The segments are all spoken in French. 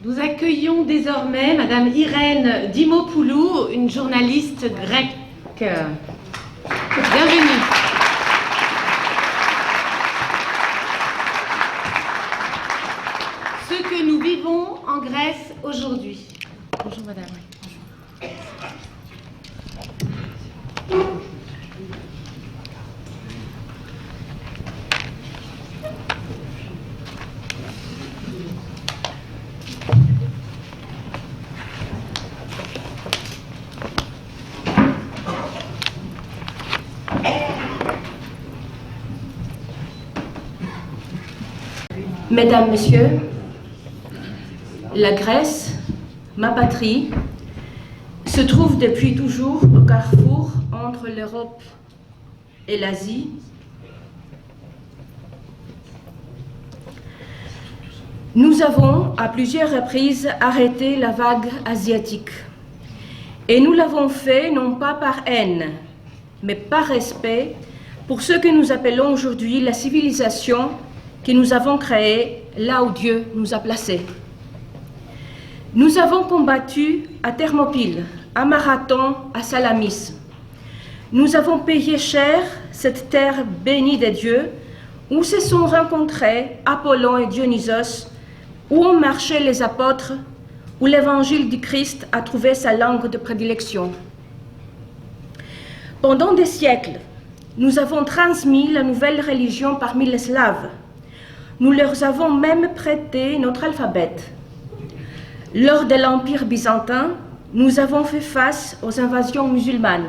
Nous accueillons désormais Madame Irène Dimopoulou, une journaliste grecque. Bienvenue. Ce que nous vivons en Grèce aujourd'hui. Bonjour Madame. Mesdames, Messieurs, la Grèce, ma patrie, se trouve depuis toujours au carrefour entre l'Europe et l'Asie. Nous avons à plusieurs reprises arrêté la vague asiatique et nous l'avons fait non pas par haine, mais par respect pour ce que nous appelons aujourd'hui la civilisation que nous avons créée là où Dieu nous a placés. Nous avons combattu à Thermopyle, à Marathon, à Salamis. Nous avons payé cher cette terre bénie de Dieu où se sont rencontrés Apollon et Dionysos, où ont marché les apôtres, où l'évangile du Christ a trouvé sa langue de prédilection. Pendant des siècles, nous avons transmis la nouvelle religion parmi les Slaves. Nous leur avons même prêté notre alphabet. Lors de l'Empire byzantin, nous avons fait face aux invasions musulmanes.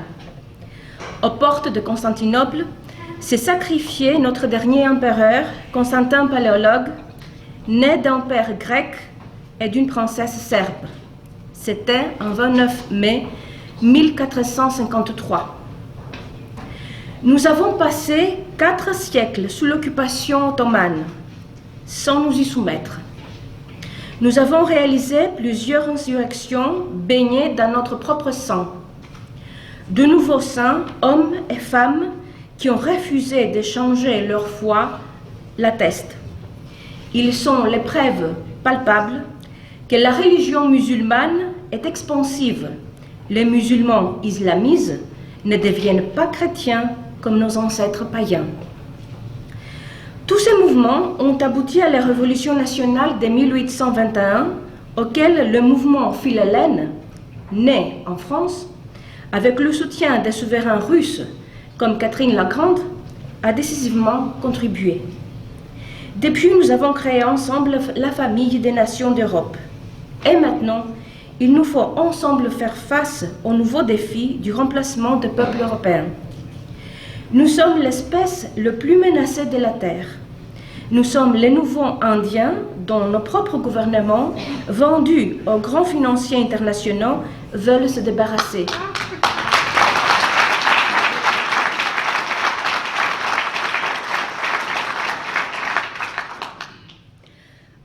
Aux portes de Constantinople, s'est sacrifié notre dernier empereur, Constantin Paléologue, né d'un père grec et d'une princesse serbe. C'était en 29 mai 1453. Nous avons passé 4 siècles sous l'occupation ottomane, sans nous y soumettre. Nous avons réalisé plusieurs insurrections baignées dans notre propre sang. De nouveaux saints, hommes et femmes, qui ont refusé de changer leur foi, l'attestent. Ils sont les preuves palpables que la religion musulmane est expansive. Les musulmans islamisent, ne deviennent pas chrétiens comme nos ancêtres païens. Tous ces mouvements ont abouti à la Révolution nationale de 1821, auquel le mouvement philhellène, né en France, avec le soutien des souverains russes comme Catherine la Grande, a décisivement contribué. Depuis, nous avons créé ensemble la famille des nations d'Europe. Et maintenant, il nous faut ensemble faire face aux nouveaux défis du remplacement des peuples européens. Nous sommes l'espèce le plus menacée de la Terre. Nous sommes les nouveaux Indiens dont nos propres gouvernements, vendus aux grands financiers internationaux, veulent se débarrasser.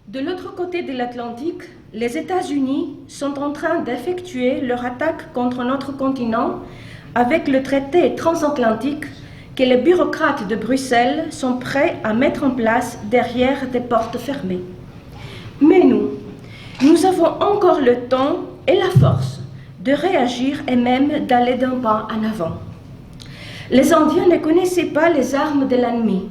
De l'autre côté de l'Atlantique, les États-Unis sont en train d'effectuer leur attaque contre notre continent avec le traité transatlantique que les bureaucrates de Bruxelles sont prêts à mettre en place derrière des portes fermées. Mais nous avons encore le temps et la force de réagir et même d'aller d'un pas en avant. Les Indiens ne connaissaient pas les armes de l'ennemi.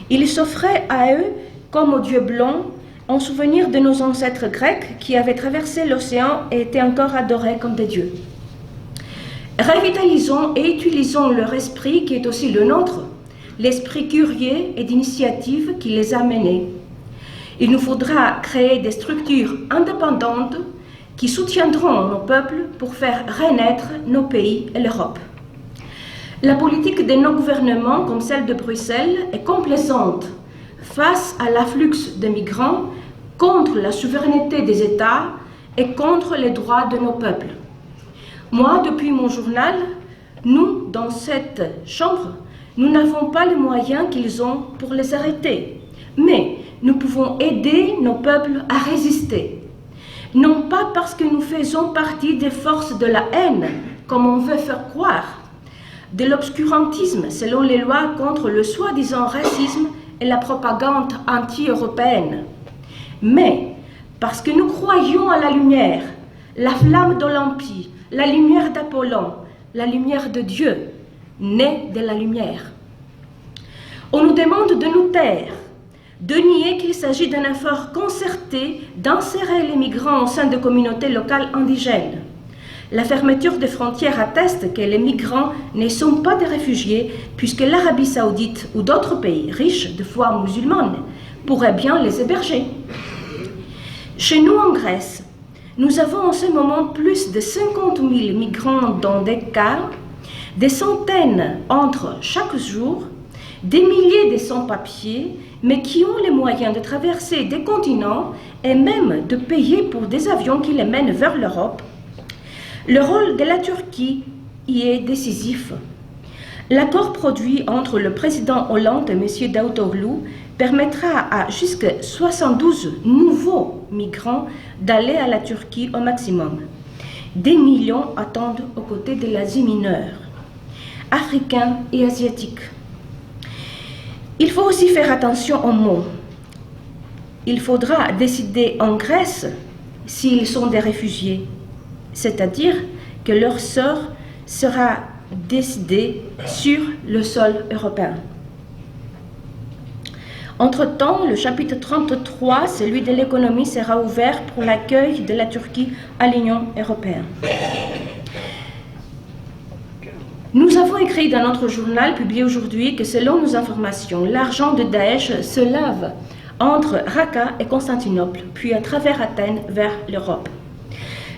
Ils s'offraient à eux comme aux dieux blancs en souvenir de nos ancêtres grecs qui avaient traversé l'océan et étaient encore adorés comme des dieux. Revitalisons et utilisons leur esprit qui est aussi le nôtre, l'esprit curieux et d'initiative qui les a menés. Il nous faudra créer des structures indépendantes qui soutiendront nos peuples pour faire renaître nos pays et l'Europe. La politique de nos gouvernements, comme celle de Bruxelles, est complaisante face à l'afflux de migrants, contre la souveraineté des États et contre les droits de nos peuples. Moi, depuis mon journal, nous, dans cette chambre, nous n'avons pas les moyens qu'ils ont pour les arrêter. Mais nous pouvons aider nos peuples à résister. Non pas parce que nous faisons partie des forces de la haine, comme on veut faire croire, de l'obscurantisme selon les lois contre le soi-disant racisme et la propagande anti-européenne, mais parce que nous croyons à la lumière, la flamme d'Olympie, la lumière d'Apollon, la lumière de Dieu, née de la lumière. On nous demande de nous taire, de nier qu'il s'agit d'un effort concerté d'insérer les migrants au sein de communautés locales indigènes. La fermeture des frontières atteste que les migrants ne sont pas des réfugiés, puisque l'Arabie saoudite ou d'autres pays riches de foi musulmane pourraient bien les héberger. Chez nous en Grèce, nous avons en ce moment plus de 50 000 migrants dans des cas, des centaines entrent chaque jour, des milliers de sans-papiers, mais qui ont les moyens de traverser des continents et même de payer pour des avions qui les mènent vers l'Europe. Le rôle de la Turquie y est décisif. L'accord produit entre le président Hollande et M. Davutoğlu permettra à jusqu'à 72 nouveaux migrants d'aller à la Turquie au maximum. Des millions attendent aux côtés de l'Asie mineure, africains et asiatiques. Il faut aussi faire attention aux mots. Il faudra décider en Grèce s'ils sont des réfugiés, c'est-à-dire que leur sort sera décidé sur le sol européen. Entre-temps, le chapitre 33, celui de l'économie, sera ouvert pour l'accueil de la Turquie à l'Union européenne. Nous avons écrit dans notre journal publié aujourd'hui que selon nos informations, l'argent de Daesh se lave entre Raqqa et Constantinople, puis à travers Athènes vers l'Europe.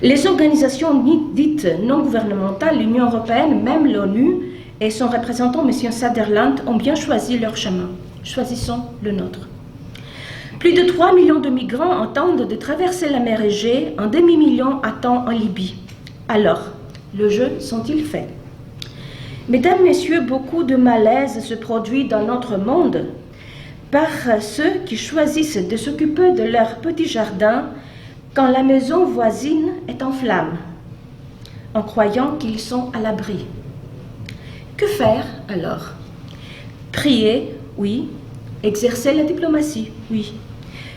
Les organisations dites non gouvernementales, l'Union européenne, même l'ONU et son représentant, M. Sutherland, ont bien choisi leur chemin. Choisissons le nôtre. Plus de 3 millions de migrants entendent de traverser la mer Égée, un demi-million attend en Libye. Alors, le jeu sont-ils faits? Mesdames, Messieurs, beaucoup de malaise se produit dans notre monde par ceux qui choisissent de s'occuper de leur petit jardin quand la maison voisine est en flammes, en croyant qu'ils sont à l'abri. Que faire alors? Prier, oui. Exercer la diplomatie, oui.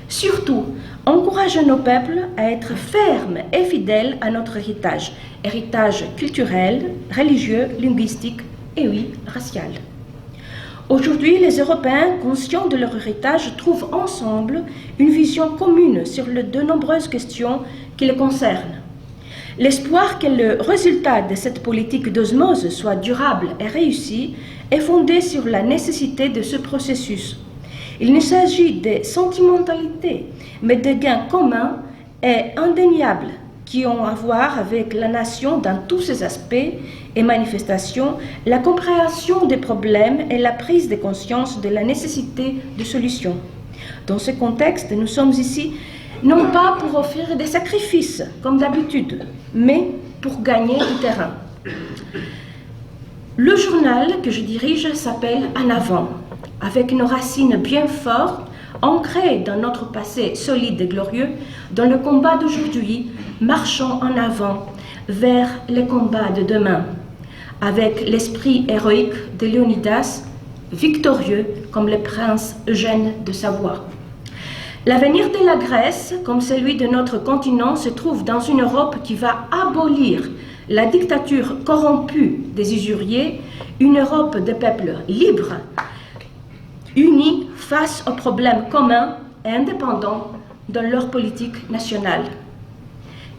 Surtout, encourager nos peuples à être fermes et fidèles à notre héritage culturel, religieux, linguistique et oui, racial. Aujourd'hui, les Européens, conscients de leur héritage, trouvent ensemble une vision commune sur de nombreuses questions qui les concernent. L'espoir que le résultat de cette politique d'osmose soit durable et réussi est fondé sur la nécessité de ce processus. Il ne s'agit de sentimentalité, mais de gains communs et indéniables qui ont à voir avec la nation dans tous ses aspects et manifestations, la compréhension des problèmes et la prise de conscience de la nécessité de solutions. Dans ce contexte, nous sommes ici non pas pour offrir des sacrifices, comme d'habitude, mais pour gagner du terrain. Le journal que je dirige s'appelle En avant, avec nos racines bien fortes, ancrées dans notre passé solide et glorieux, dans le combat d'aujourd'hui, marchons en avant vers les combats de demain, avec l'esprit héroïque de Léonidas, victorieux comme le prince Eugène de Savoie. L'avenir de la Grèce, comme celui de notre continent, se trouve dans une Europe qui va abolir la dictature corrompue des usuriers, une Europe de peuples libres, unis face aux problèmes communs et indépendants dans leur politique nationale.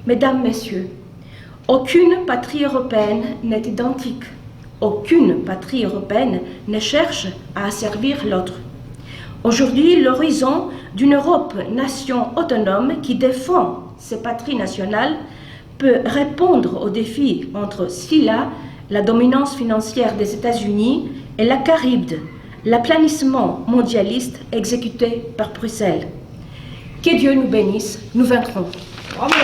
Mesdames, Messieurs, aucune patrie européenne n'est identique. Aucune patrie européenne ne cherche à asservir l'autre. Aujourd'hui, l'horizon d'une Europe nation autonome qui défend ses patries nationales peut répondre aux défis entre Scylla, la dominance financière des États-Unis, et la Charybde, l'aplanissement mondialiste exécuté par Bruxelles. Que Dieu nous bénisse, nous vaincrons. Bravo.